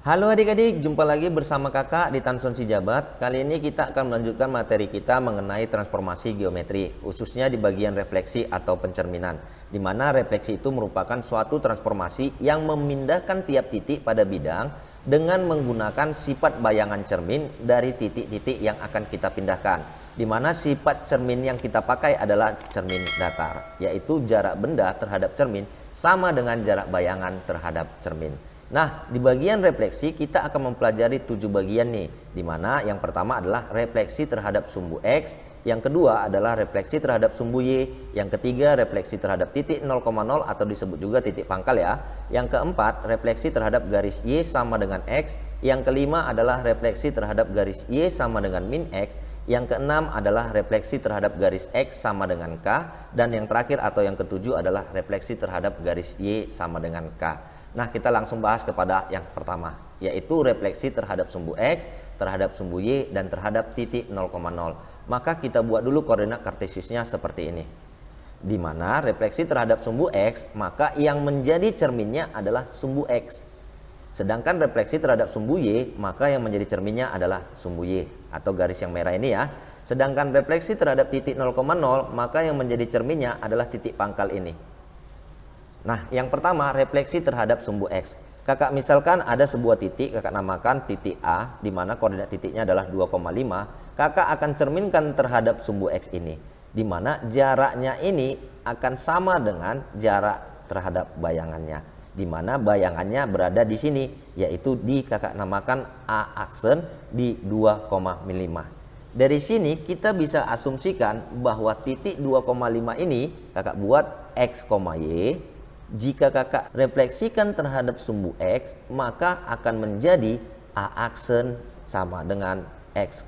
Halo adik-adik, jumpa lagi bersama kakak di Tanson Sijabat. Kali ini kita akan melanjutkan materi kita mengenai transformasi geometri, khususnya di bagian refleksi atau pencerminan, di mana refleksi itu merupakan suatu transformasi yang memindahkan tiap titik pada bidang dengan menggunakan sifat bayangan cermin dari titik-titik yang akan kita pindahkan, di mana sifat cermin yang kita pakai adalah cermin datar, yaitu jarak benda terhadap cermin sama dengan jarak bayangan terhadap cermin. Nah, di bagian refleksi kita akan mempelajari 7 bagian nih, di mana yang pertama adalah refleksi terhadap sumbu X, yang kedua adalah refleksi terhadap sumbu Y, yang ketiga refleksi terhadap titik 0,0 atau disebut juga titik pangkal ya, yang keempat refleksi terhadap garis Y sama dengan X, yang kelima adalah refleksi terhadap garis Y sama dengan min X, yang keenam adalah refleksi terhadap garis X sama dengan K, dan yang terakhir atau yang ketujuh adalah refleksi terhadap garis Y sama dengan K. Nah, kita langsung bahas kepada yang pertama, yaitu refleksi terhadap sumbu X, terhadap sumbu Y, dan terhadap titik 0,0. Maka kita buat dulu koordinat kartesiusnya seperti ini. Di mana refleksi terhadap sumbu X, maka yang menjadi cerminnya adalah sumbu X. Sedangkan refleksi terhadap sumbu Y, maka yang menjadi cerminnya adalah sumbu Y, atau garis yang merah ini ya. Sedangkan refleksi terhadap titik 0,0, maka yang menjadi cerminnya adalah titik pangkal ini. Nah, yang pertama refleksi terhadap sumbu X. Kakak misalkan ada sebuah titik, kakak namakan titik A, di mana koordinat titiknya adalah 2,5. Kakak akan cerminkan terhadap sumbu X ini, di mana jaraknya ini akan sama dengan jarak terhadap bayangannya, di mana bayangannya berada di sini, yaitu di kakak namakan A aksen di 2,5. Dari sini kita bisa asumsikan bahwa titik 2,5 ini kakak buat X, Y. Jika kakak refleksikan terhadap sumbu X, maka akan menjadi A aksen sama dengan X,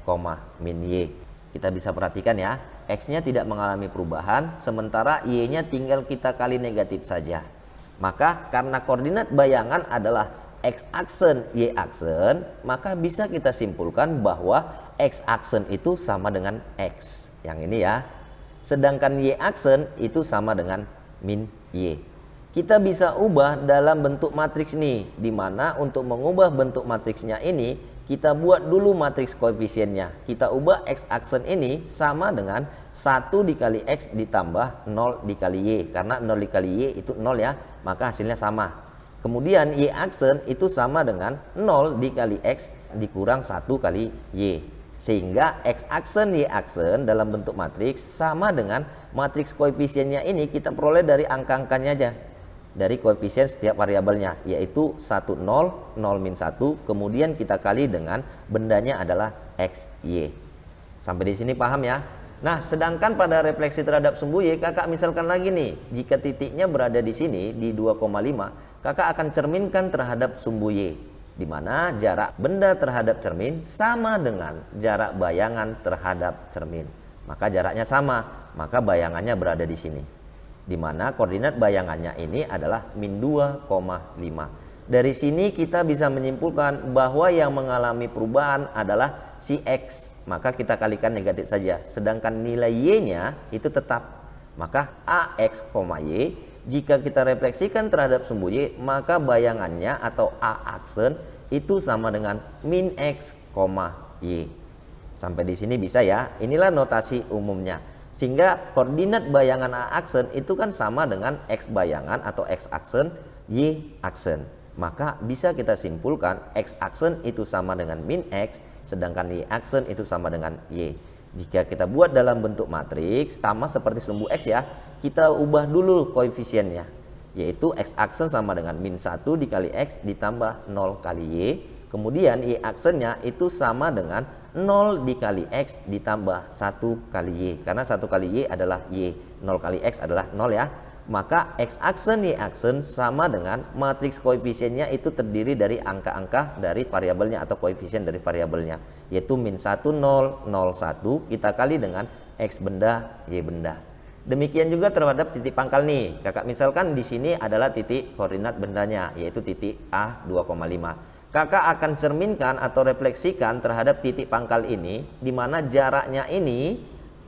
min Y. Kita bisa perhatikan ya, X-nya tidak mengalami perubahan, sementara Y-nya tinggal kita kali negatif saja. Maka karena koordinat bayangan adalah X aksen, Y aksen, maka bisa kita simpulkan bahwa X aksen itu sama dengan X. Yang ini ya. Sedangkan Y aksen itu sama dengan min Y. Kita bisa ubah dalam bentuk matriks nih, di mana untuk mengubah bentuk matriksnya ini kita buat dulu matriks koefisiennya. Kita ubah X aksen ini sama dengan 1 dikali X ditambah 0 dikali Y, karena 0 dikali Y itu 0 ya, maka hasilnya sama. Kemudian Y aksen itu sama dengan 0 dikali X dikurang 1 kali Y, sehingga X aksen Y aksen dalam bentuk matriks sama dengan matriks koefisiennya ini kita peroleh dari angka-angkanya aja, dari koefisien setiap variabelnya, yaitu 1, 0, 0 min 1, kemudian kita kali dengan bendanya adalah X, Y. Sampai di sini paham ya? Nah, sedangkan pada refleksi terhadap sumbu Y, kakak misalkan lagi nih, jika titiknya berada di sini, di 2,5, kakak akan cerminkan terhadap sumbu Y, di mana jarak benda terhadap cermin sama dengan jarak bayangan terhadap cermin. Maka jaraknya sama, maka bayangannya berada di sini, di mana koordinat bayangannya ini adalah min 2,5. Dari sini kita bisa menyimpulkan bahwa yang mengalami perubahan adalah si X, maka kita kalikan negatif saja. Sedangkan nilai Y-nya itu tetap. Maka AX, Y, jika kita refleksikan terhadap sumbu Y, maka bayangannya atau A aksen itu sama dengan min X, Y. Sampai di sini bisa ya. Inilah notasi umumnya. Sehingga koordinat bayangan A aksen itu kan sama dengan X bayangan atau X aksen, Y aksen. Maka bisa kita simpulkan X aksen itu sama dengan min X, sedangkan Y aksen itu sama dengan Y. Jika kita buat dalam bentuk matriks, sama seperti sumbu X ya, kita ubah dulu koefisiennya, yaitu X aksen sama dengan min 1 dikali X ditambah 0 kali Y. Kemudian Y aksennya itu sama dengan 0 dikali X ditambah 1 kali Y, karena 1 kali Y adalah Y, 0 kali X adalah 0 ya. Maka X aksen Y aksen sama dengan matriks koefisiennya itu terdiri dari angka-angka dari variabelnya atau koefisien dari variabelnya, yaitu min 1, 0, 0, 1 kita kali dengan X benda, Y benda. Demikian juga terhadap titik pangkal nih. Kakak misalkan di sini adalah titik koordinat bendanya, yaitu titik A 2,5. Kakak akan cerminkan atau refleksikan terhadap titik pangkal ini, di mana jaraknya ini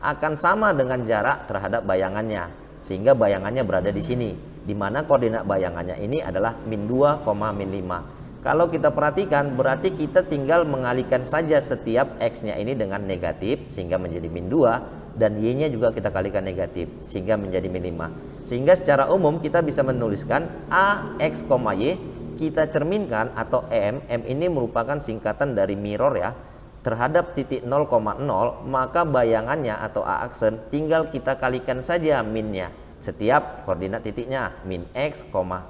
akan sama dengan jarak terhadap bayangannya, sehingga bayangannya berada di sini, di mana koordinat bayangannya ini adalah min 2, min 5. Kalau kita perhatikan berarti kita tinggal mengalihkan saja setiap X-nya ini dengan negatif sehingga menjadi min 2 dan Y-nya juga kita kalikan negatif sehingga menjadi min 5. Sehingga secara umum kita bisa menuliskan AX, Y kita cerminkan atau M ini merupakan singkatan dari mirror ya terhadap titik 0,0, maka bayangannya atau A aksen tinggal kita kalikan saja minnya setiap koordinat titiknya min X,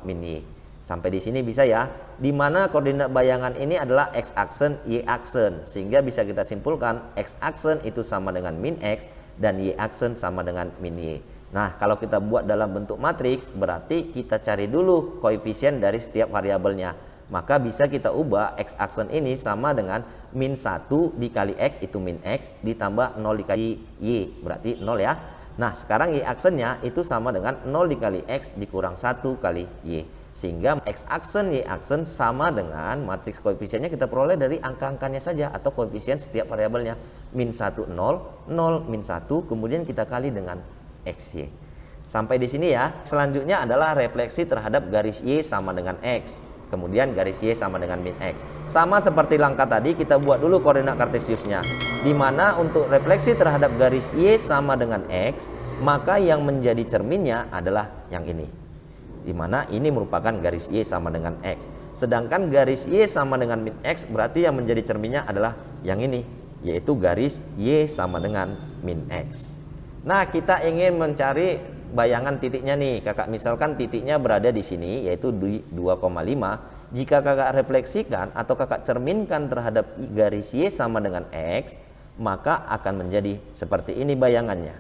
min Y. Sampai di sini bisa ya, di mana koordinat bayangan ini adalah X aksen, Y aksen, sehingga bisa kita simpulkan X aksen itu sama dengan min X dan Y aksen sama dengan min Y. Nah, kalau kita buat dalam bentuk matriks, berarti kita cari dulu koefisien dari setiap variabelnya. Maka bisa kita ubah X aksen ini sama dengan min 1 dikali X itu min X ditambah 0 dikali Y, berarti 0 ya. Nah, sekarang Y aksennya itu sama dengan 0 dikali X dikurang 1 kali Y. Sehingga X aksen Y aksen sama dengan matriks koefisiennya kita peroleh dari angka-angkanya saja atau koefisien setiap variabelnya. Min 1 0, 0 min 1, kemudian kita kali dengan XY. Sampai di sini ya. Selanjutnya adalah refleksi terhadap garis Y sama dengan X. Kemudian garis Y sama dengan min X. Sama seperti langkah tadi, kita buat dulu koordinat kartesiusnya. Di mana untuk refleksi terhadap garis Y sama dengan X, maka yang menjadi cerminnya adalah yang ini. Di mana ini merupakan garis Y sama dengan X. Sedangkan garis Y sama dengan min X berarti yang menjadi cerminnya adalah yang ini, yaitu garis Y sama dengan min X. Nah, kita ingin mencari bayangan titiknya nih. Kakak misalkan titiknya berada di sini yaitu 2,5. Jika kakak refleksikan atau kakak cerminkan terhadap garis Y sama dengan X, maka akan menjadi seperti ini bayangannya.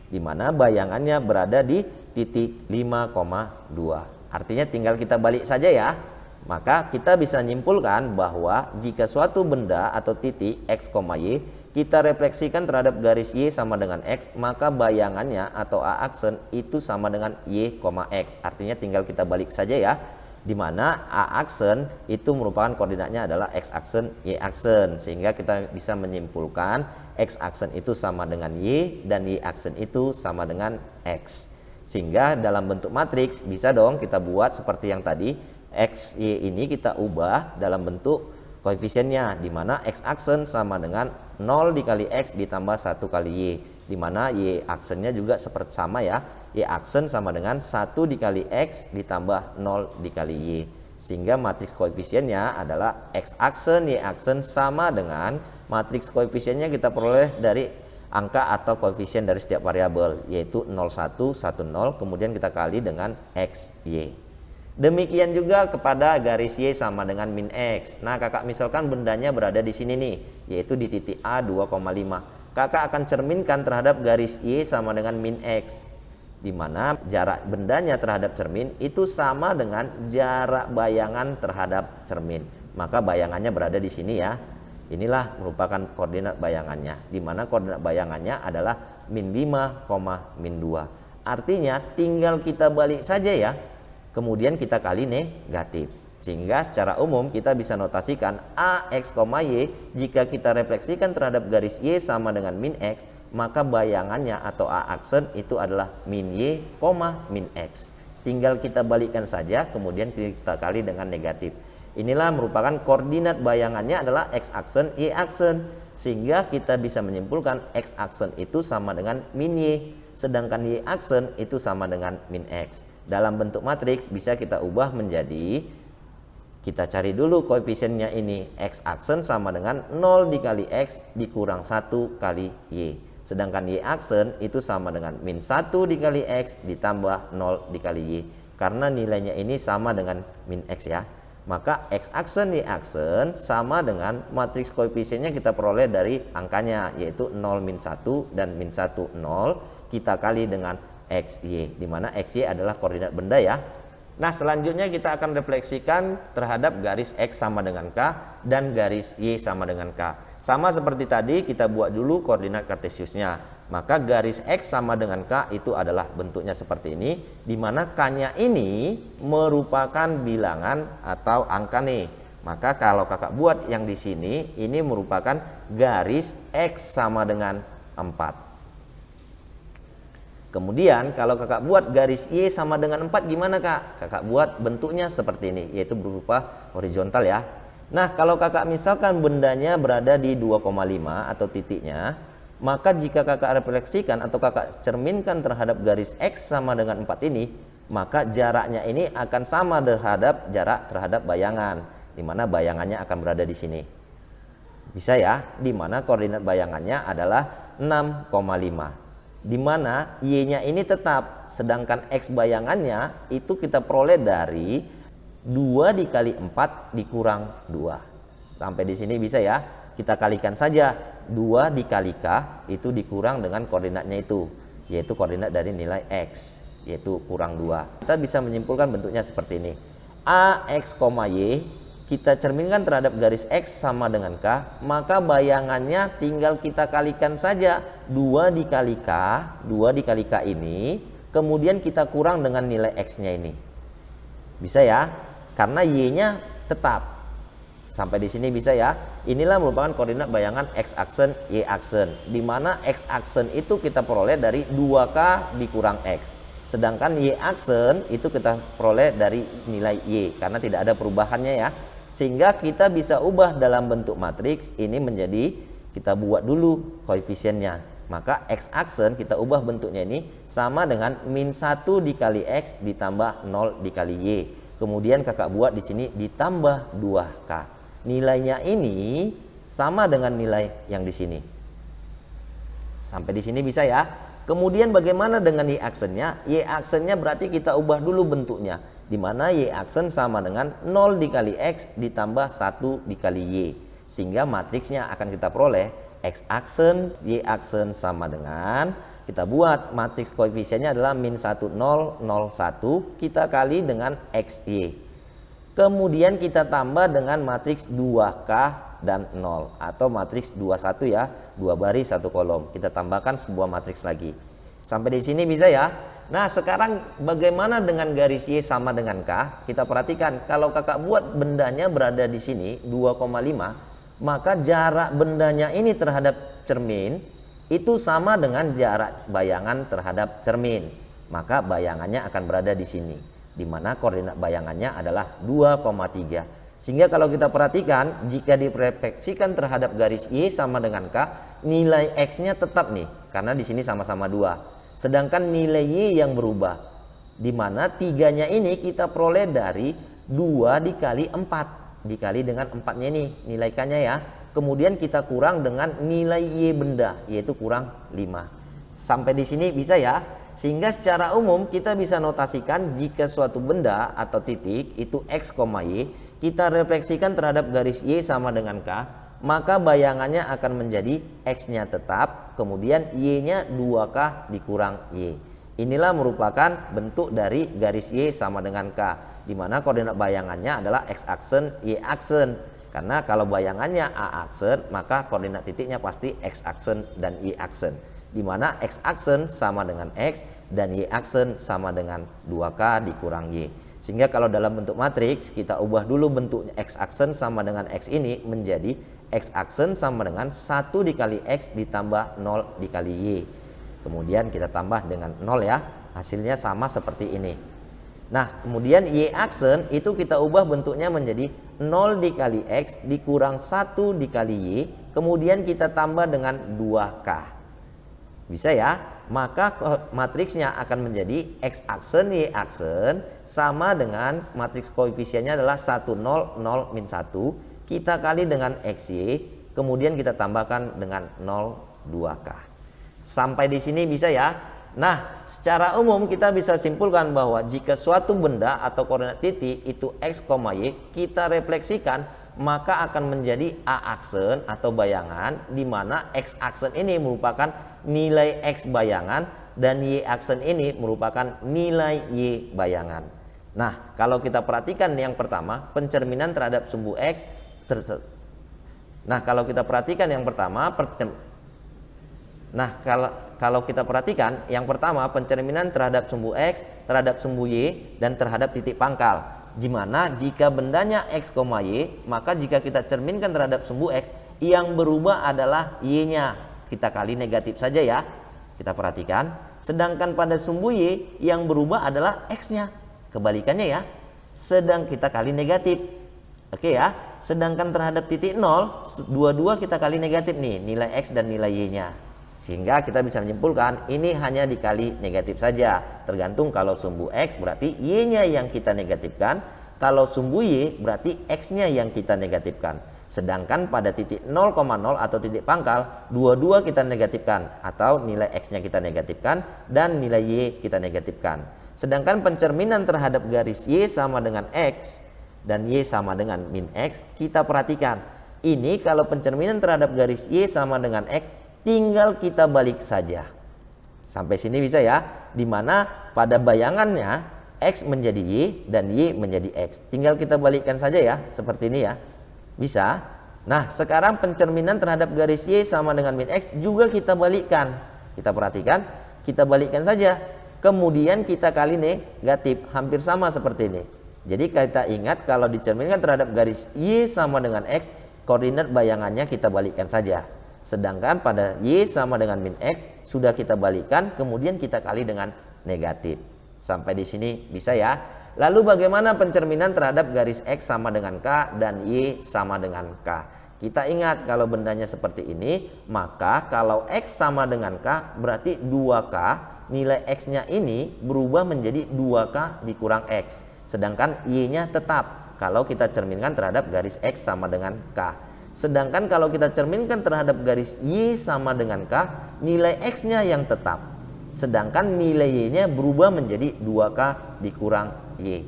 Di mana bayangannya berada di titik 5,2. Artinya tinggal kita balik saja ya. Maka kita bisa menyimpulkan bahwa jika suatu benda atau titik X, Y kita refleksikan terhadap garis Y sama dengan X, maka bayangannya atau A aksen itu sama dengan Y, X. Artinya tinggal kita balik saja ya. Di mana A aksen itu merupakan koordinatnya adalah X aksen, Y aksen. Sehingga kita bisa menyimpulkan X aksen itu sama dengan Y dan Y aksen itu sama dengan X. Sehingga dalam bentuk matriks bisa dong kita buat seperti yang tadi. X, Y ini kita ubah dalam bentuk koefisiennya, di mana X aksen sama dengan 0 dikali X ditambah 1 kali Y. Di mana Y aksennya juga seperti sama ya. Y aksen sama dengan 1 dikali X ditambah 0 dikali Y. Sehingga matriks koefisiennya adalah X aksen, Y aksen sama dengan matriks koefisiennya kita peroleh dari angka atau koefisien dari setiap variabel, yaitu 01, 10, kemudian kita kali dengan X, Y. Demikian juga kepada garis Y sama dengan min X. Nah, kakak misalkan bendanya berada di sini nih, yaitu di titik A 2,5. Kakak akan cerminkan terhadap garis Y sama dengan min X, di mana jarak bendanya terhadap cermin itu sama dengan jarak bayangan terhadap cermin. Maka bayangannya berada di sini ya. Inilah merupakan koordinat bayangannya, di mana koordinat bayangannya adalah min 5, min 2. Artinya tinggal kita balik saja ya. Kemudian kita kali negatif. Sehingga secara umum kita bisa notasikan AX, Y jika kita refleksikan terhadap garis Y sama dengan min X, maka bayangannya atau A aksen itu adalah min Y, min X. Tinggal kita balikkan saja, kemudian kita kali dengan negatif. Inilah merupakan koordinat bayangannya adalah X aksen, Y aksen. Sehingga kita bisa menyimpulkan X aksen itu sama dengan min Y, sedangkan Y aksen itu sama dengan min X. Dalam bentuk matriks bisa kita ubah menjadi, kita cari dulu koefisiennya ini, X aksen sama dengan 0 dikali X dikurang 1 kali Y. Sedangkan Y aksen itu sama dengan min 1 dikali X ditambah 0 dikali Y. Karena nilainya ini sama dengan min X ya. Maka X aksen, Y aksen sama dengan matriks koefisiennya kita peroleh dari angkanya, yaitu 0, min 1 dan min 1, 0. Kita kali dengan XY, di mana XY adalah koordinat benda ya. Nah, selanjutnya kita akan refleksikan terhadap garis X sama dengan K dan garis Y sama dengan K. Sama seperti tadi, kita buat dulu koordinat kartesiusnya. Maka garis X sama dengan K itu adalah bentuknya seperti ini, di mana K-nya ini merupakan bilangan atau angka nih. Maka kalau kakak buat yang di sini, ini merupakan garis X sama dengan 4. Kemudian kalau kakak buat garis Y sama dengan 4 gimana kak? Kakak buat bentuknya seperti ini, yaitu berupa horizontal ya. Nah kalau kakak misalkan bendanya berada di 2,5 atau titiknya, maka jika kakak refleksikan atau kakak cerminkan terhadap garis X sama dengan 4 ini, maka jaraknya ini akan sama terhadap jarak terhadap bayangan, di mana bayangannya akan berada di sini. Bisa ya, di mana koordinat bayangannya adalah 6,5. Di mana Y-nya ini tetap, sedangkan X bayangannya itu kita peroleh dari 2 dikali 4 dikurang 2. Sampai di sini bisa ya, kita kalikan saja 2 dikali K itu dikurang dengan koordinatnya itu, yaitu koordinat dari nilai X, yaitu kurang 2. Kita bisa menyimpulkan bentuknya seperti ini. AX, Y kita cerminkan terhadap garis X sama dengan K, maka bayangannya tinggal kita kalikan saja 2 dikali K, 2 dikali K ini, kemudian kita kurang dengan nilai X-nya ini. Bisa ya, karena Y-nya tetap. Sampai di sini bisa ya. Inilah merupakan koordinat bayangan X-aksen, Y-aksen, di mana X-aksen itu kita peroleh dari 2K dikurang X. Sedangkan Y-aksen itu kita peroleh dari nilai Y, karena tidak ada perubahannya ya. Sehingga kita bisa ubah dalam bentuk matriks ini menjadi, kita buat dulu koefisiennya. Maka X-aksen kita ubah bentuknya ini sama dengan min 1 dikali X ditambah 0 dikali Y. Kemudian kakak buat di sini ditambah 2K. Nilainya ini sama dengan nilai yang di sini. Sampai di sini bisa ya. Kemudian bagaimana dengan Y-aksennya? Y-aksennya berarti kita ubah dulu bentuknya, di mana Y-aksen sama dengan 0 dikali X ditambah 1 dikali Y. Sehingga matriksnya akan kita peroleh X-aksen, Y-aksen sama dengan, kita buat matriks koefisiennya adalah min 1, 0, 0, 1, kita kali dengan XY. Kemudian kita tambah dengan matriks 2K dan 0, atau matriks 21 ya, 2 baris 1 kolom. Kita tambahkan sebuah matriks lagi. Sampai di sini bisa ya. Nah sekarang bagaimana dengan garis Y sama dengan K? Kita perhatikan, kalau kakak buat bendanya berada di sini 2,5, maka jarak bendanya ini terhadap cermin itu sama dengan jarak bayangan terhadap cermin. Maka bayangannya akan berada di sini, di mana koordinat bayangannya adalah 2,3. Sehingga kalau kita perhatikan, jika direfleksikan terhadap garis Y sama dengan K, nilai X-nya tetap nih, karena di sini sama-sama 2. Sedangkan nilai Y yang berubah, di mana 3-nya ini kita peroleh dari 2 dikali 4, dikali dengan 4-nya ini nilai K-nya ya. Kemudian kita kurang dengan nilai Y benda, yaitu kurang 5. Sampai di sini bisa ya. Sehingga secara umum kita bisa notasikan jika suatu benda atau titik itu X, Y, kita refleksikan terhadap garis Y sama dengan K, maka bayangannya akan menjadi X-nya tetap, kemudian Y-nya 2K dikurang Y. Inilah merupakan bentuk dari garis Y sama dengan K, di mana koordinat bayangannya adalah X-aksen, Y-aksen. Karena kalau bayangannya A-aksen, maka koordinat titiknya pasti X-aksen dan Y-aksen. Di mana X-aksen sama dengan X dan Y-aksen sama dengan 2K dikurang Y. Sehingga kalau dalam bentuk matriks, kita ubah dulu bentuknya X-aksen sama dengan X ini menjadi X-aksen sama dengan 1 dikali X ditambah 0 dikali Y. Kemudian kita tambah dengan 0 ya, hasilnya sama seperti ini. Nah kemudian Y-aksen itu kita ubah bentuknya menjadi 0 dikali X dikurang 1 dikali Y, kemudian kita tambah dengan 2K. Bisa ya, maka matriksnya akan menjadi X-aksen, Y-aksen sama dengan matriks koefisiennya adalah 1, 0, 0, min 1, kita kali dengan XY, kemudian kita tambahkan dengan 0, 2K. Sampai di sini bisa ya. Nah, secara umum kita bisa simpulkan bahwa jika suatu benda atau koordinat titik itu X, Y, kita refleksikan, maka akan menjadi A-aksen atau bayangan, di mana X-aksen ini merupakan nilai X bayangan dan Y-aksen ini merupakan nilai Y bayangan. Nah, kalau kita perhatikan yang pertama, pencerminan terhadap sumbu X. Nah, kalau kita perhatikan yang pertama, kalau kita perhatikan yang pertama, pencerminan terhadap sumbu X, terhadap sumbu Y, dan terhadap titik pangkal. Dimana jika bendanya X, Y, maka jika kita cerminkan terhadap sumbu X, yang berubah adalah Y-nya. Kita kali negatif saja ya. Kita perhatikan. Sedangkan pada sumbu Y yang berubah adalah X-nya. Kebalikannya ya. Sedang kita kali negatif. Oke ya. Sedangkan terhadap titik 0, dua-dua kita kali negatif nih, nilai X dan nilai Y-nya. Sehingga kita bisa menyimpulkan ini hanya dikali negatif saja. Tergantung kalau sumbu X berarti Y-nya yang kita negatifkan. Kalau sumbu Y berarti X-nya yang kita negatifkan. Sedangkan pada titik 0,0 atau titik pangkal, dua-dua kita negatifkan atau nilai X-nya kita negatifkan dan nilai Y kita negatifkan. Sedangkan pencerminan terhadap garis Y sama dengan X dan Y sama dengan min X, kita perhatikan. Ini kalau pencerminan terhadap garis Y sama dengan X, tinggal kita balik saja. Sampai sini bisa ya, dimana pada bayangannya X menjadi Y dan Y menjadi X. Tinggal kita balikkan saja ya, seperti ini ya. Bisa. Nah, sekarang pencerminan terhadap garis Y sama dengan min X juga kita balikkan. Kita perhatikan, kita balikkan saja. Kemudian kita kali negatif, hampir sama seperti ini. Jadi kita ingat kalau dicerminkan terhadap garis Y sama dengan X, koordinat bayangannya kita balikkan saja. Sedangkan pada Y sama dengan min X sudah kita balikkan, kemudian kita kali dengan negatif. Sampai di sini bisa ya. Lalu bagaimana pencerminan terhadap garis X sama dengan K dan Y sama dengan K? Kita ingat kalau bendanya seperti ini, maka kalau X sama dengan K berarti 2K, nilai X-nya ini berubah menjadi 2K dikurang X. Sedangkan Y-nya tetap kalau kita cerminkan terhadap garis X sama dengan K. Sedangkan kalau kita cerminkan terhadap garis Y sama dengan K, nilai X-nya yang tetap. Sedangkan nilai Y-nya berubah menjadi 2K dikurang Y.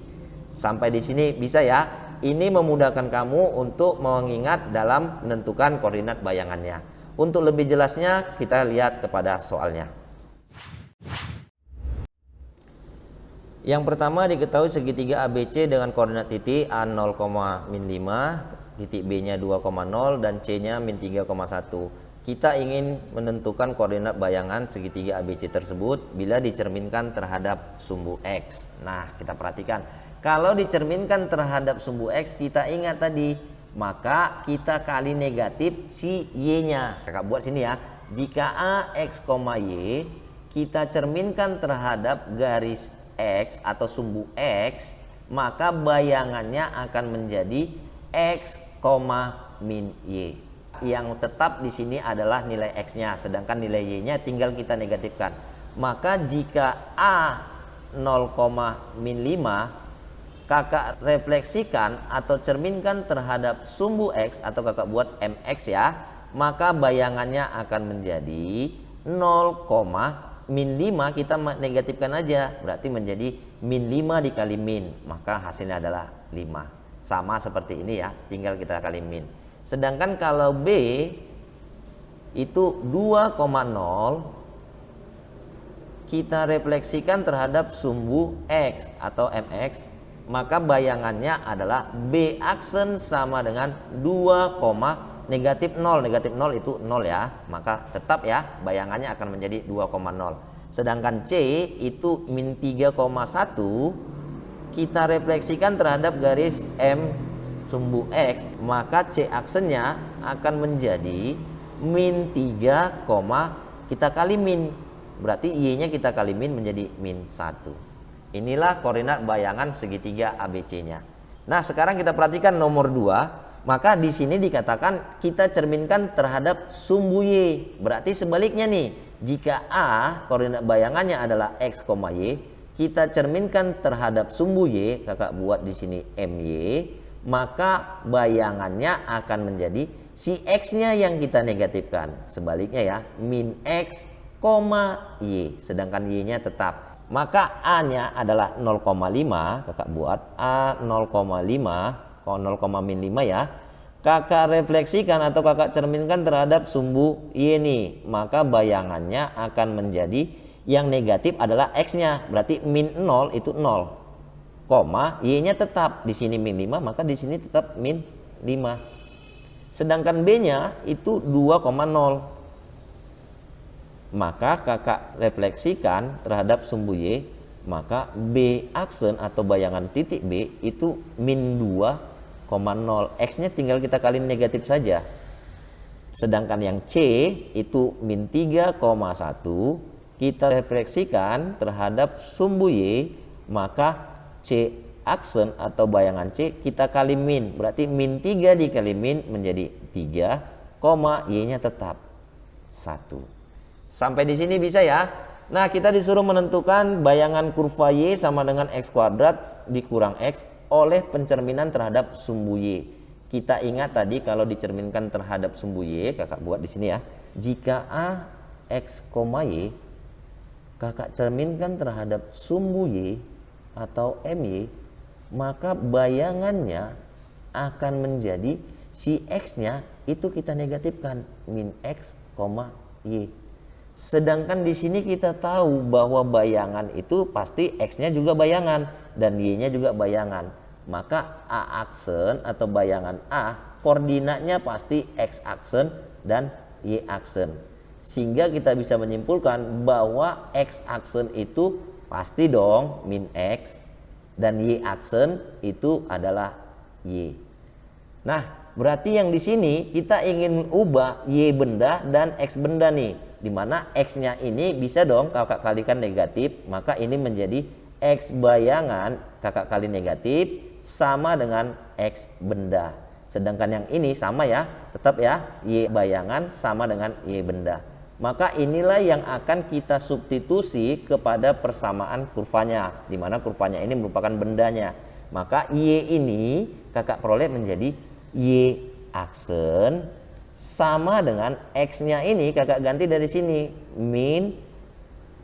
Sampai di sini bisa ya. Ini memudahkan kamu untuk mengingat dalam menentukan koordinat bayangannya. Untuk lebih jelasnya kita lihat kepada soalnya. Yang pertama diketahui segitiga ABC dengan koordinat titik A 0,-5, titik B-nya 2,0 dan C-nya min 3,1. Kita ingin menentukan koordinat bayangan segitiga ABC tersebut bila dicerminkan terhadap sumbu X. Nah, kita perhatikan. Kalau dicerminkan terhadap sumbu X, kita ingat tadi, maka kita kali negatif si Y-nya. Kakak buat sini ya. Jika A, X, Y, kita cerminkan terhadap garis X atau sumbu X, maka bayangannya akan menjadi X, min Y. Yang tetap di sini adalah nilai X-nya, sedangkan nilai Y-nya tinggal kita negatifkan. Maka jika A 0,-5, kakak refleksikan atau cerminkan terhadap sumbu X atau kakak buat MX ya, maka bayangannya akan menjadi 0,-5, kita negatifkan aja, berarti menjadi min 5 dikali min, maka hasilnya adalah 5. Sama seperti ini ya, tinggal kita kali min. Sedangkan kalau B itu 2,0, kita refleksikan terhadap sumbu X atau MX, maka bayangannya adalah B aksen sama dengan 2, negatif 0. Negatif 0 itu 0 ya, maka tetap ya bayangannya akan menjadi 2,0. Sedangkan C itu min 3,1, kita refleksikan terhadap garis M sumbu X, maka C aksennya akan menjadi min 3, kita kali min, berarti Y-nya kita kali min menjadi min 1. Inilah koordinat bayangan segitiga ABC-nya. Nah, sekarang kita perhatikan nomor 2, maka di sini dikatakan kita cerminkan terhadap sumbu Y. Berarti sebaliknya nih, jika A koordinat bayangannya adalah X, Y, kita cerminkan terhadap sumbu Y, kakak buat di sini MY, maka bayangannya akan menjadi si X-nya yang kita negatifkan. Sebaliknya ya, min X, Y, sedangkan Y-nya tetap. Maka A-nya adalah 0,5, kakak buat A 0,5, 0,-5 ya. Kakak refleksikan atau kakak cerminkan terhadap sumbu Y nih, maka bayangannya akan menjadi yang negatif adalah X-nya, berarti min 0 itu 0. Y-nya tetap di sini min 5, maka di sini tetap min 5. Sedangkan B-nya itu 2,0. Maka kakak refleksikan terhadap sumbu Y, maka B aksen atau bayangan titik B itu min 2,0. X-nya tinggal kita kali negatif saja. Sedangkan yang C itu min 3,1, kita refleksikan terhadap sumbu Y, maka C aksen atau bayangan C kita kali min. Berarti min 3 dikali min menjadi 3, Y-nya tetap 1. Sampai di sini bisa ya? Nah, kita disuruh menentukan bayangan kurva Y sama dengan X kuadrat dikurang X oleh pencerminan terhadap sumbu Y. Kita ingat tadi kalau dicerminkan terhadap sumbu Y, kakak buat di sini ya. Jika A, X, Y, kakak cerminkan terhadap sumbu Y atau MY, maka bayangannya akan menjadi si X-nya itu kita negatifkan min X, Y. Sedangkan di sini kita tahu bahwa bayangan itu pasti X-nya juga bayangan dan Y-nya juga bayangan. Maka A aksen atau bayangan A koordinatnya pasti X aksen dan Y aksen. Sehingga kita bisa menyimpulkan bahwa X aksen itu pasti dong min X dan Y aksen itu adalah Y. Nah, berarti yang di sini kita ingin ubah Y benda dan X benda nih. Dimana X-nya ini bisa dong kakak kalikan negatif, maka ini menjadi X bayangan kakak kali negatif sama dengan X benda. Sedangkan yang ini sama ya, tetap ya, Y bayangan sama dengan Y benda. Maka inilah yang akan kita substitusi kepada persamaan kurvanya, di mana kurvanya ini merupakan bendanya. Maka Y ini kakak peroleh menjadi Y aksen sama dengan X-nya ini kakak ganti dari sini min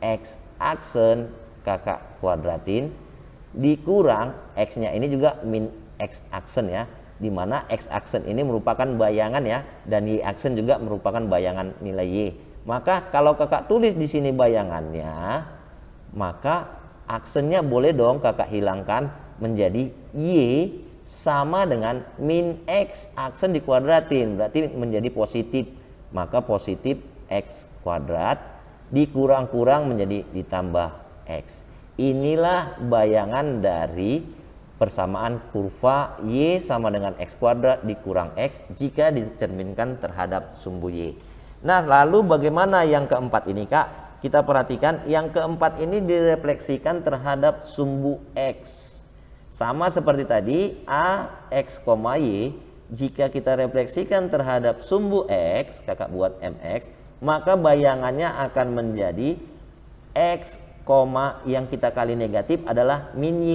X aksen kakak kuadratin dikurang X-nya ini juga min X aksen ya, di mana X aksen ini merupakan bayangan ya, dan Y aksen juga merupakan bayangan nilai Y. Maka kalau kakak tulis di sini bayangannya, maka aksennya boleh dong kakak hilangkan menjadi Y sama dengan min X aksen dikuadratin, berarti menjadi positif. Maka positif X kuadrat dikurang-kurang menjadi ditambah X. Inilah bayangan dari persamaan kurva Y sama dengan X kuadrat dikurang X jika dicerminkan terhadap sumbu Y. Nah, lalu bagaimana yang keempat ini Kak? Kita perhatikan yang keempat ini direfleksikan terhadap sumbu X. Sama seperti tadi A, X, Y, jika kita refleksikan terhadap sumbu X, kakak buat MX, maka bayangannya akan menjadi X, yang kita kali negatif adalah min Y.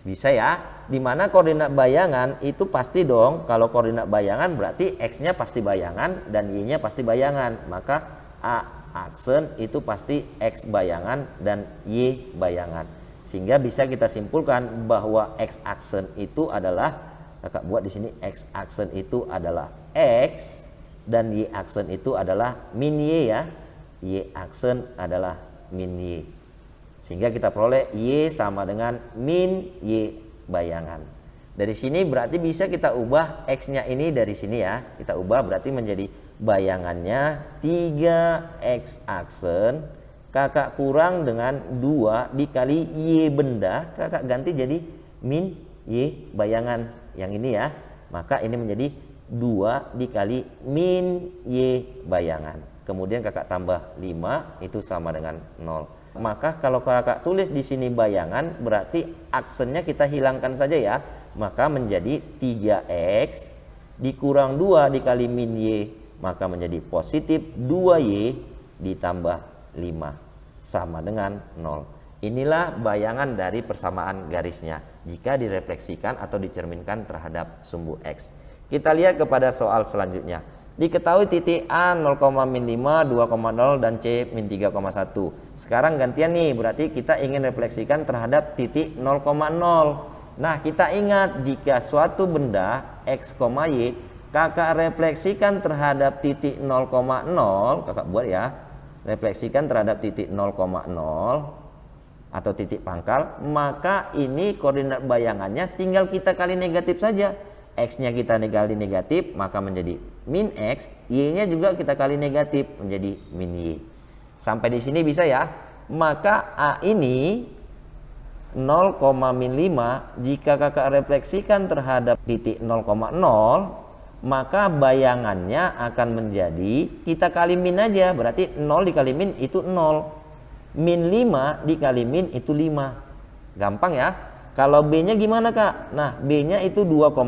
Bisa ya? Dimana koordinat bayangan itu pasti dong, kalau koordinat bayangan berarti X-nya pasti bayangan dan Y-nya pasti bayangan. Maka A aksen itu pasti X bayangan dan Y bayangan. Sehingga bisa kita simpulkan bahwa X aksen itu adalah, kakak buat di sini X aksen itu adalah X dan Y aksen itu adalah min Y ya. Y aksen adalah min Y. Sehingga kita peroleh Y sama dengan min Y bayangan. Dari sini berarti bisa kita ubah X-nya ini dari sini ya. Kita ubah berarti menjadi bayangannya 3X aksen kakak kurang dengan 2 dikali Y benda, kakak ganti jadi min Y bayangan yang ini ya. Maka ini menjadi 2 dikali min Y bayangan. Kemudian kakak tambah 5 itu sama dengan 0. Maka kalau kakak tulis di sini bayangan berarti aksennya kita hilangkan saja ya. Maka menjadi 3X dikurang 2 dikali min Y, maka menjadi positif 2Y ditambah 5 sama dengan 0. Inilah bayangan dari persamaan garisnya jika direfleksikan atau dicerminkan terhadap sumbu X. Kita lihat kepada soal selanjutnya. Diketahui titik A 0,-5, 2,0 dan C min 3,1. Sekarang gantian nih, berarti kita ingin refleksikan terhadap titik 0,0. Nah, kita ingat jika suatu benda X, Y, kakak refleksikan terhadap titik 0,0, kakak buat ya. Refleksikan terhadap titik 0,0 atau titik pangkal, maka ini koordinat bayangannya tinggal kita kali negatif saja. X-nya kita kali negatif, maka menjadi min X, Y-nya juga kita kali negatif, menjadi min Y. Sampai di sini bisa ya? Maka A ini 0,-5, jika kakak refleksikan terhadap titik 0,0, maka bayangannya akan menjadi, kita kali min aja, berarti 0 dikali min itu 0. Min 5 dikali min itu 5. Gampang ya. Kalau B-nya gimana Kak? Nah, B-nya itu 2,0.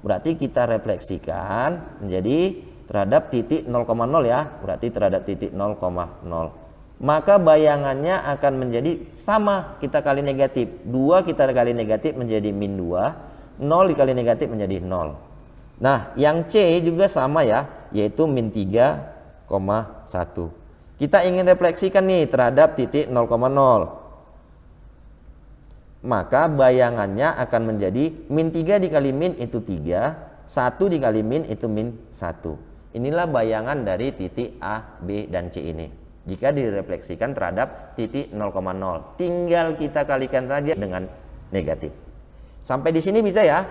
Berarti kita refleksikan menjadi terhadap titik 0,0 ya. Berarti terhadap titik 0,0. Maka bayangannya akan menjadi sama, kita kali negatif. 2 kita kali negatif menjadi min 2. 0 dikali negatif menjadi 0. Nah, yang C juga sama ya, yaitu min 3,1. Kita ingin refleksikan nih terhadap titik 0,0. Maka bayangannya akan menjadi min 3 dikali min itu 3, 1 dikali min itu min 1. Inilah bayangan dari titik A, B, dan C ini. Jika direfleksikan terhadap titik 0,0, tinggal kita kalikan saja dengan negatif. Sampai di sini bisa ya?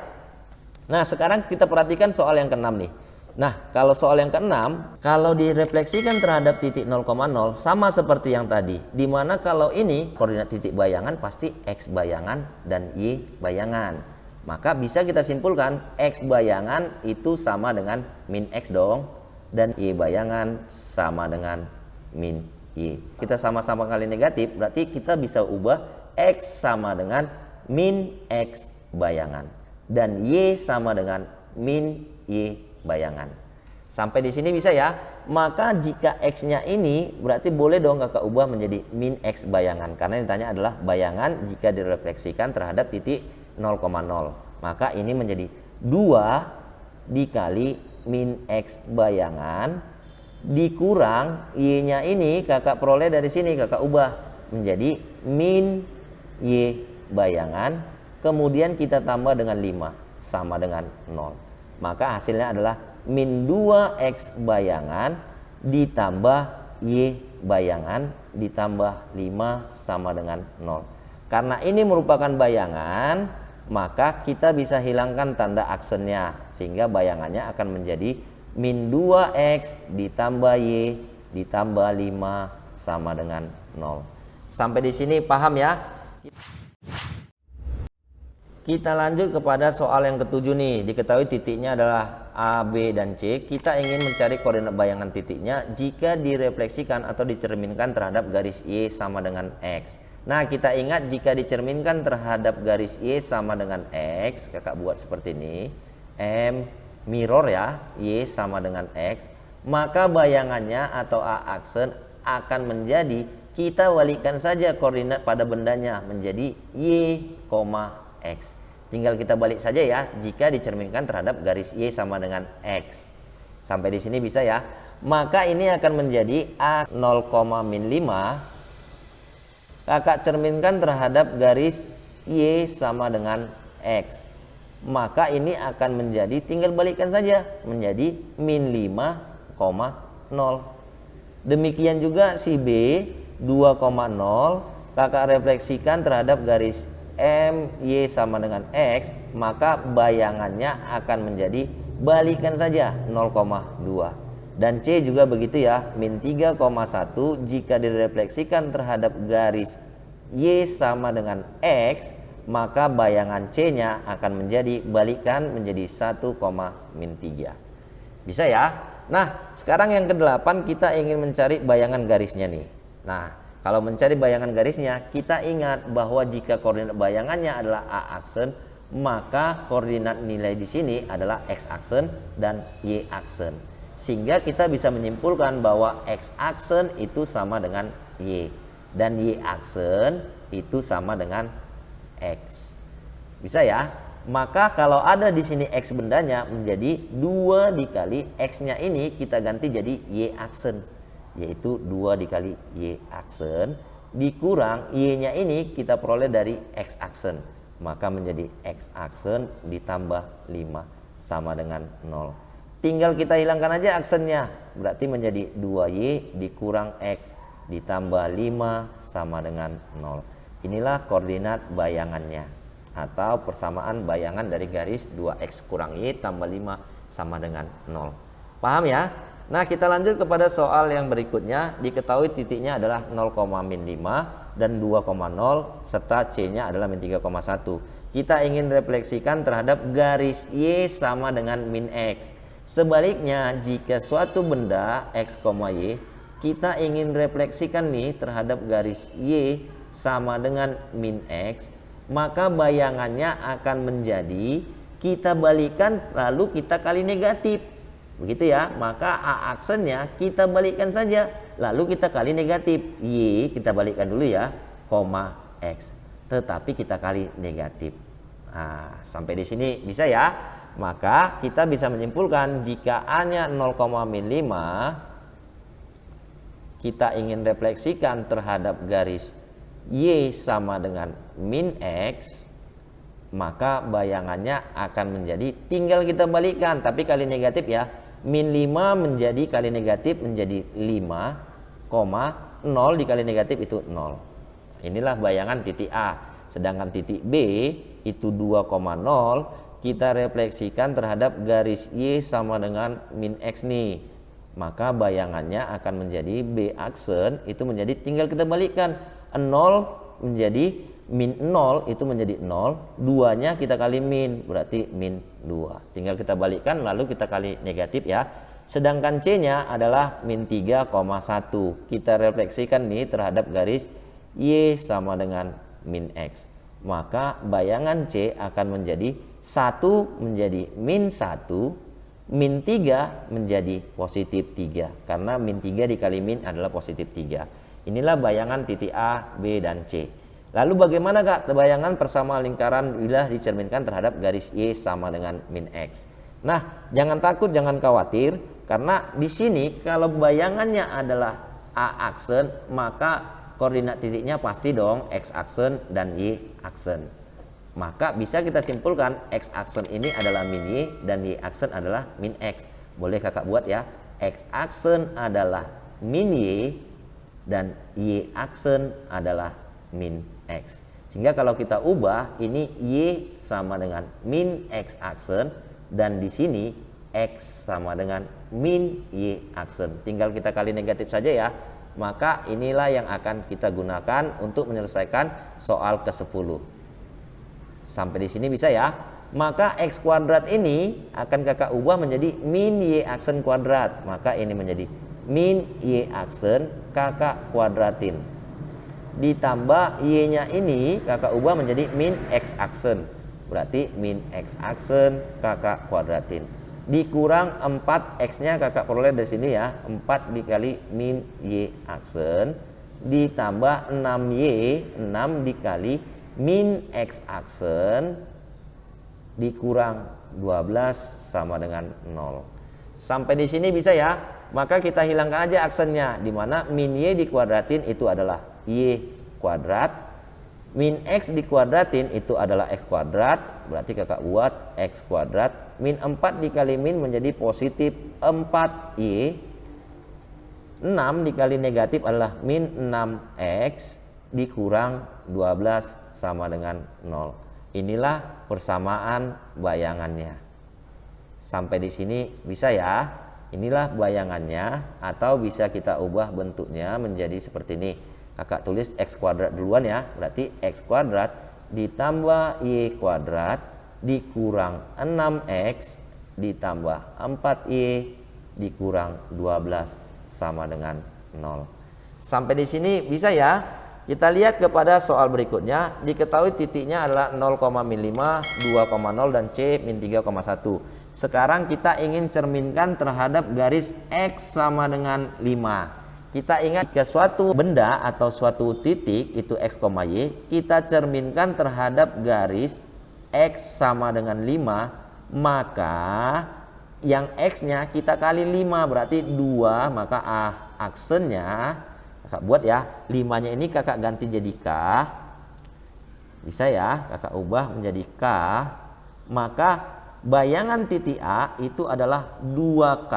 Nah, sekarang kita perhatikan soal yang ke-6 nih. Nah, kalau soal yang ke-6, kalau direfleksikan terhadap titik 0,0 sama seperti yang tadi. Dimana kalau ini koordinat titik bayangan pasti X bayangan dan Y bayangan. Maka bisa kita simpulkan X bayangan itu sama dengan min X dong. Dan Y bayangan sama dengan min Y. Kita sama-sama kali negatif, berarti kita bisa ubah X sama dengan min X bayangan. Dan Y sama dengan min Y bayangan. Sampai di sini bisa ya. Maka jika X-nya ini berarti boleh dong Kakak ubah menjadi min X bayangan. Karena yang ditanya adalah bayangan jika direfleksikan terhadap titik 0,0. Maka ini menjadi 2 dikali min X bayangan dikurang Y-nya ini Kakak peroleh dari sini, Kakak ubah menjadi min Y bayangan. Kemudian kita tambah dengan 5 sama dengan 0. Maka hasilnya adalah min 2X bayangan ditambah Y bayangan ditambah 5 sama dengan 0. Karena ini merupakan bayangan, maka kita bisa hilangkan tanda aksennya. Sehingga bayangannya akan menjadi min 2X ditambah Y ditambah 5 sama dengan 0. Sampai di sini paham ya? Kita lanjut kepada soal yang ketujuh nih. Diketahui titiknya adalah A, B, dan C. Kita ingin mencari koordinat bayangan titiknya jika direfleksikan atau dicerminkan terhadap garis Y sama dengan X. Nah, kita ingat jika dicerminkan terhadap garis Y sama dengan X, Kakak buat seperti ini. M mirror ya, Y sama dengan X. Maka bayangannya atau A aksen akan menjadi, kita walikan saja koordinat pada bendanya menjadi Y, X. Tinggal kita balik saja ya jika dicerminkan terhadap garis Y sama dengan X. Sampai di sini bisa ya. Maka ini akan menjadi A 0,-5 Kakak cerminkan terhadap garis Y sama dengan X. Maka ini akan menjadi, tinggal balikkan saja menjadi min 5,0. Demikian juga si B 2,0 Kakak refleksikan terhadap garis M, Y sama dengan X, maka bayangannya akan menjadi, balikan saja 0,2. Dan C juga begitu ya, min 3,1 jika direfleksikan terhadap garis Y sama dengan X, maka bayangan C-nya akan menjadi, balikan menjadi 1,-3. Bisa ya? Nah, sekarang yang ke-8 kita ingin mencari bayangan garisnya nih. Nah, kalau mencari bayangan garisnya, kita ingat bahwa jika koordinat bayangannya adalah A aksen, maka koordinat nilai di sini adalah X aksen dan Y aksen. Sehingga kita bisa menyimpulkan bahwa X aksen itu sama dengan Y dan Y aksen itu sama dengan X. Bisa ya? Maka kalau ada di sini X bendanya menjadi 2 dikali X-nya ini kita ganti jadi Y aksen, yaitu 2 dikali Y aksen dikurang Y-nya ini kita peroleh dari X aksen, maka menjadi X aksen ditambah 5 sama dengan 0. Tinggal kita hilangkan aja aksennya, berarti menjadi 2Y dikurang X ditambah 5 sama dengan 0. Inilah koordinat bayangannya atau persamaan bayangan dari garis 2X kurang Y tambah 5 sama dengan 0. Paham ya? Nah, kita lanjut kepada soal yang berikutnya. Diketahui titiknya adalah 0,-5 dan 2,0 serta C-nya adalah min 3,1. kita ingin refleksikan terhadap garis Y sama dengan min X. Sebaliknya, jika suatu benda X, Y, kita ingin refleksikan nih terhadap garis Y sama dengan min X, maka bayangannya akan menjadi kita balikan lalu kita kali negatif. Begitu ya, maka A aksennya kita balikkan saja, lalu kita kali negatif. Y kita balikkan dulu ya, koma X. Tetapi kita kali negatif. Nah, sampai di sini bisa ya. Maka kita bisa menyimpulkan jika A-nya 0,5, kita ingin refleksikan terhadap garis Y sama dengan min X, maka bayangannya akan menjadi tinggal kita balikkan, tapi kali negatif ya. Min 5 menjadi kali negatif menjadi 5, 0 dikali negatif itu 0. Inilah bayangan titik A. Sedangkan titik B itu 2,0, kita refleksikan terhadap garis Y sama dengan min X nih. Maka bayangannya akan menjadi B aksen itu menjadi tinggal kita balikkan. 0 menjadi min 0 itu menjadi 0, 2-nya kita kali min berarti min 2. Tinggal kita balikkan lalu kita kali negatif ya. Sedangkan C-nya adalah min 3,1. Kita refleksikan nih terhadap garis Y sama dengan min X. Maka bayangan C akan menjadi 1 menjadi min 1, min 3 menjadi positif 3. Karena min 3 dikali min adalah positif 3. Inilah bayangan titik A, B, dan C. Lalu bagaimana Kak bayangan persamaan lingkaran bila dicerminkan terhadap garis Y sama dengan min X? Nah, jangan takut, jangan khawatir, karena di sini kalau bayangannya adalah A aksen, maka koordinat titiknya pasti dong X aksen dan Y aksen. Maka bisa kita simpulkan X aksen ini adalah min Y dan Y aksen adalah min X. Boleh Kakak buat ya. X aksen adalah min Y dan Y aksen adalah min X. Sehingga kalau kita ubah ini Y sama dengan min X aksen dan di sini X sama dengan min Y aksen. Tinggal kita kali negatif saja ya. Maka inilah yang akan kita gunakan untuk menyelesaikan soal ke-10. Sampai di sini bisa ya. Maka X kuadrat ini akan Kakak ubah menjadi min Y aksen kuadrat. Maka ini menjadi min Y aksen Kakak kuadratin. Ditambah Y-nya ini Kakak ubah menjadi min X aksen. Berarti min X aksen Kakak kuadratin. Dikurang 4X-nya Kakak peroleh dari sini ya. 4 dikali min Y aksen. Ditambah 6Y, 6 dikali min X aksen. Dikurang 12 sama dengan 0. Sampai di sini bisa ya. Maka kita hilangkan aja aksennya. Dimana min Y dikuadratin itu adalah Y kuadrat, min X dikuadratin itu adalah X kuadrat, berarti Kakak buat X kuadrat, min 4 dikali min menjadi positif 4Y, 6 dikali negatif adalah min 6X dikurang 12 sama dengan 0. Inilah persamaan bayangannya. Sampai di sini bisa ya. Inilah bayangannya, atau bisa kita ubah bentuknya menjadi seperti ini. Kakak tulis X kuadrat duluan ya. Berarti X kuadrat ditambah Y kuadrat dikurang 6X ditambah 4Y dikurang 12 sama dengan 0. Sampai di sini bisa ya. Kita lihat kepada soal berikutnya. Diketahui titiknya adalah 0,5, 2,0 dan C min 3,1. Sekarang kita ingin cerminkan terhadap garis X sama dengan 5. Kita ingat jika suatu benda atau suatu titik itu X, Y, kita cerminkan terhadap garis X sama dengan 5, maka yang X-nya kita kali 5 berarti 2, maka aksennya Kakak buat ya, 5-nya ini Kakak ganti jadi K. Bisa ya, Kakak ubah menjadi K. Maka bayangan titik A itu adalah 2K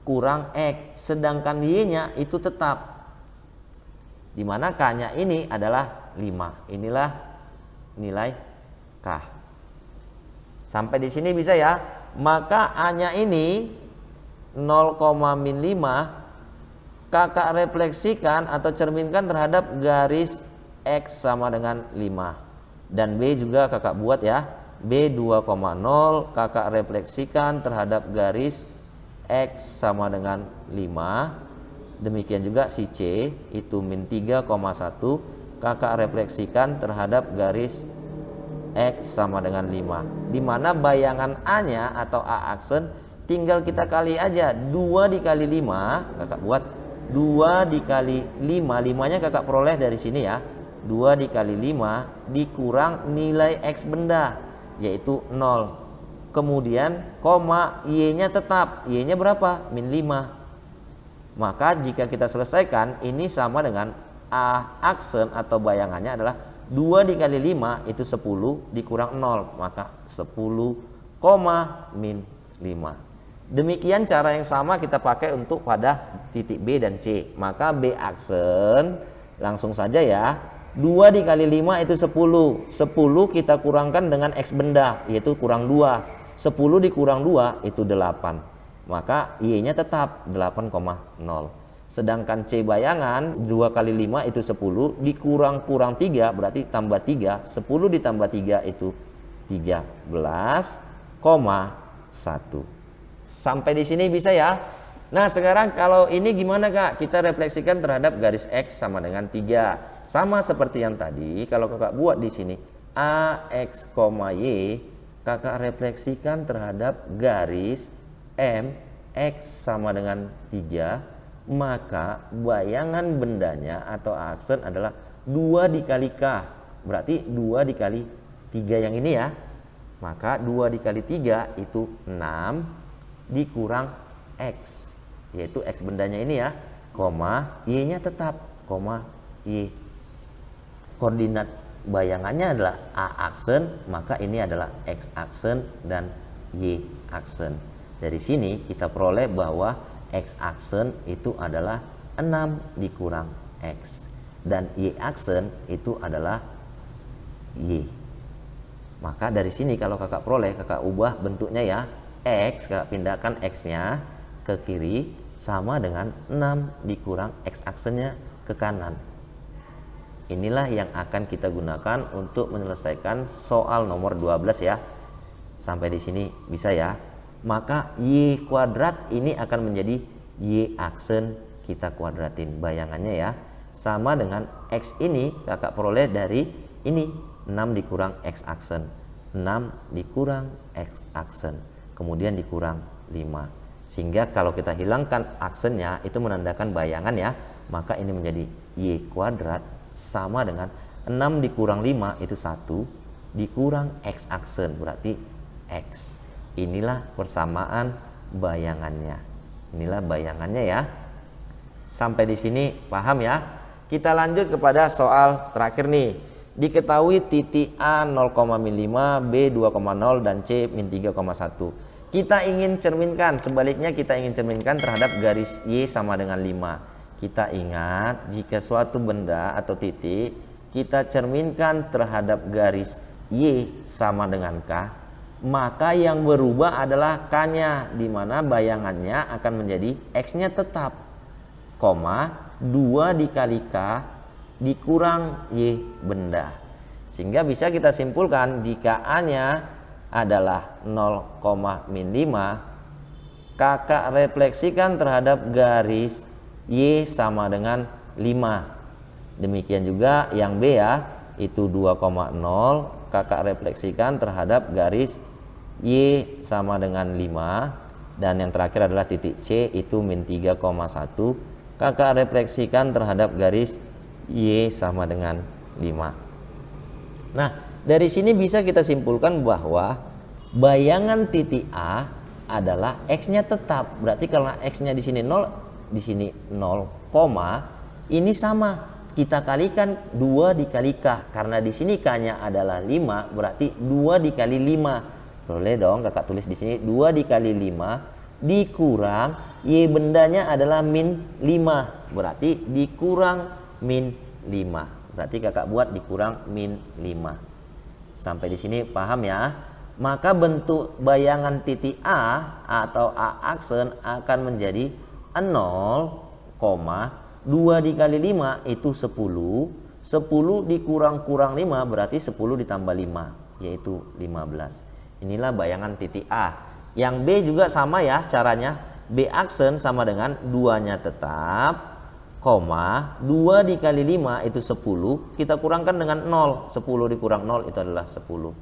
kurang X, sedangkan Y-nya itu tetap, dimana K-nya ini adalah 5. Inilah nilai K. Sampai di sini bisa ya. Maka A-nya ini 0,5 Kakak refleksikan atau cerminkan terhadap garis X sama dengan 5. Dan B juga kakak buat ya. B 2,0 kakak refleksikan terhadap garis X sama dengan 5. Demikian juga si C itu min 3,1 kakak refleksikan terhadap garis X sama dengan 5. Dimana bayangan A-nya atau A aksen tinggal kita kali aja. 2 dikali 5 kakak buat 2 dikali 5. 5-nya kakak peroleh dari sini ya. 2 dikali 5 dikurang nilai X benda yaitu 0. Kemudian koma Y-nya tetap. Y-nya berapa? Min 5. Maka jika kita selesaikan ini sama dengan A aksen atau bayangannya adalah 2 dikali 5 itu 10 dikurang 0. Maka 10, min 5. Demikian cara yang sama kita pakai untuk pada titik B dan C. Maka B aksen langsung saja ya. 2 dikali 5 itu 10. 10 kita kurangkan dengan X benda yaitu kurang 2. 10 dikurang 2 itu 8. Maka Y-nya tetap 8,0. Sedangkan C bayangan 2 kali 5 itu 10 dikurang 3 berarti tambah 3. 10 ditambah 3 itu 13,1. Sampai di sini bisa ya. Nah sekarang kalau ini gimana Kak? Kita refleksikan terhadap garis X sama dengan 3. Sama seperti yang tadi. Kalau kakak buat di sini AX, Y kakak refleksikan terhadap garis M X sama dengan 3, maka bayangan bendanya atau aksen adalah 2 dikali K. Berarti 2 dikali 3 yang ini ya. Maka 2 dikali 3 itu 6 dikurang X. Yaitu X bendanya ini ya. Koma Y-nya tetap. Koma Y. Koordinat bayangannya adalah A aksen. Maka ini adalah X aksen dan Y aksen. Dari sini kita peroleh bahwa X aksen itu adalah 6 dikurang X. Dan Y aksen itu adalah Y. Maka dari sini kalau kakak peroleh, kakak ubah bentuknya ya. X, kakak pindahkan X-nya ke kiri sama dengan 6 dikurang X aksennya ke kanan. Inilah yang akan kita gunakan untuk menyelesaikan soal nomor 12 ya. Sampai di sini bisa ya. Maka Y kuadrat ini akan menjadi Y aksen kita kuadratin bayangannya ya. Sama dengan X ini kakak peroleh dari ini 6 dikurang X aksen. 6 dikurang X aksen. Kemudian dikurang 5. Sehingga kalau kita hilangkan aksennya itu menandakan bayangan ya. Maka ini menjadi Y kuadrat sama dengan 6 dikurang 5 itu 1 dikurang X aksen berarti X. Inilah persamaan bayangannya. Inilah bayangannya ya. Sampai di sini paham ya? Kita lanjut kepada soal terakhir nih. Diketahui titik A 0,5, B 2,0 dan C min 3,1. Kita ingin cerminkan, sebaliknya kita ingin cerminkan terhadap garis Y sama dengan 5. Kita ingat jika suatu benda atau titik kita cerminkan terhadap garis Y sama dengan K, maka yang berubah adalah K-nya, di mana bayangannya akan menjadi X-nya tetap, 2 dikali K dikurang Y benda. Sehingga bisa kita simpulkan jika A-nya adalah 0,5, kakak refleksikan terhadap garis Y sama dengan 5. Demikian juga yang B ya, itu 2,0, kakak refleksikan terhadap garis Y sama dengan 5. Dan yang terakhir adalah titik C itu min 3,1, kakak refleksikan terhadap garis Y sama dengan 5. Nah dari sini bisa kita simpulkan bahwa bayangan titik A adalah X-nya tetap. Berarti kalau X-nya di sini 0, di sini 0, ini sama. Kita kalikan 2 dikali K. Karena di sini K-nya adalah 5, berarti 2 dikali 5. Boleh dong kakak tulis di sini 2 dikali 5 dikurang Y bendanya adalah min 5. Berarti dikurang min 5. Berarti kakak buat dikurang min 5. Sampai di sini paham ya? Maka bentuk bayangan titik A atau A aksen akan menjadi 0, 2 dikali 5 itu 10 10 dikurang 5 berarti 10 ditambah 5, yaitu 15. Inilah bayangan titik A. Yang B juga sama ya caranya. B aksen sama dengan 2-nya tetap, koma 2 dikali 5 itu 10, kita kurangkan dengan 0. 10 dikurang 0 itu adalah 10.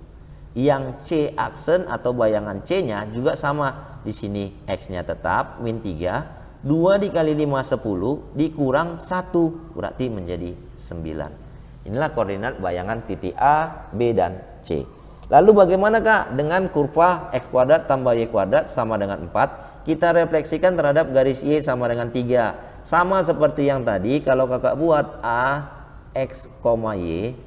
Yang C aksen atau bayangan C-nya juga sama. Di sini X-nya tetap min 3, 2 dikali 5 10 dikurang 1 berarti menjadi 9. Inilah koordinat bayangan titik A, B dan C. Lalu bagaimana Kak dengan kurva X kuadrat tambah Y kuadrat sama dengan 4? Kita refleksikan terhadap garis Y sama dengan 3. Sama seperti yang tadi, kalau Kakak buat A, X, Y,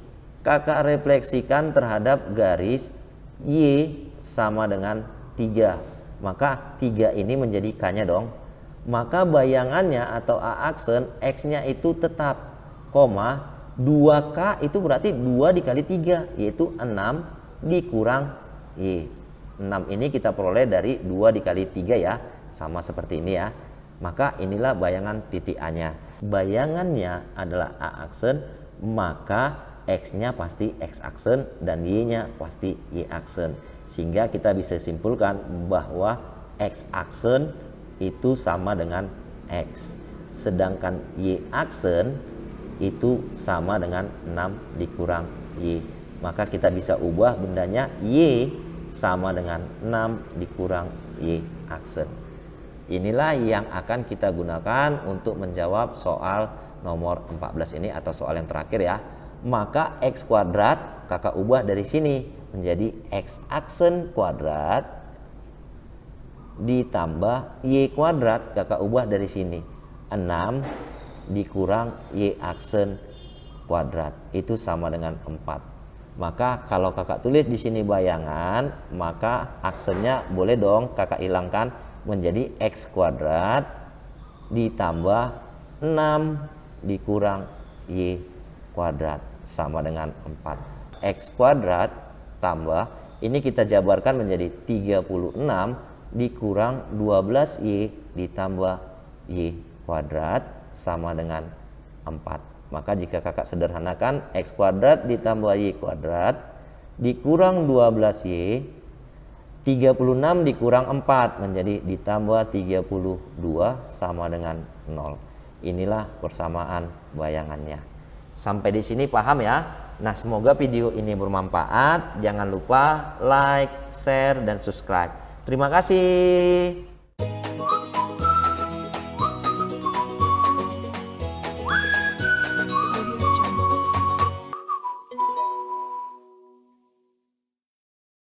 Kakak refleksikan terhadap garis Y sama dengan 3. Maka 3 ini menjadi K-nya dong. Maka bayangannya atau A aksen X-nya itu tetap, koma 2K itu berarti 2 dikali 3 yaitu 6 dikurang Y. 6 ini kita peroleh dari 2 dikali 3 ya, sama seperti ini ya. Maka inilah bayangan titik A-nya. Bayangannya adalah A aksen, maka X-nya pasti X aksen dan Y-nya pasti Y aksen. Sehingga kita bisa simpulkan bahwa X aksen itu sama dengan X. Sedangkan Y aksen itu sama dengan 6 dikurang Y. Maka kita bisa ubah bendanya Y sama dengan 6 dikurang Y aksen. Inilah yang akan kita gunakan untuk menjawab soal nomor 14 ini atau soal yang terakhir ya. Maka X kuadrat Kakak ubah dari sini menjadi X aksen kuadrat ditambah Y kuadrat Kakak ubah dari sini 6 dikurang Y aksen kuadrat itu sama dengan 4. Maka kalau Kakak tulis di sini bayangan, maka aksennya boleh dong Kakak hilangkan menjadi X kuadrat ditambah 6 dikurang Y kuadrat sama dengan 4. X kuadrat tambah, ini kita jabarkan menjadi 36 dikurang 12Y ditambah Y kuadrat sama dengan 4. Maka jika Kakak sederhanakan, X kuadrat ditambah Y kuadrat dikurang 12Y, 36 dikurang 4 menjadi ditambah 32 sama dengan 0. Inilah persamaan bayangannya. Sampai di sini paham ya? Nah, semoga video ini bermanfaat. Jangan lupa like, share, dan subscribe. Terima kasih.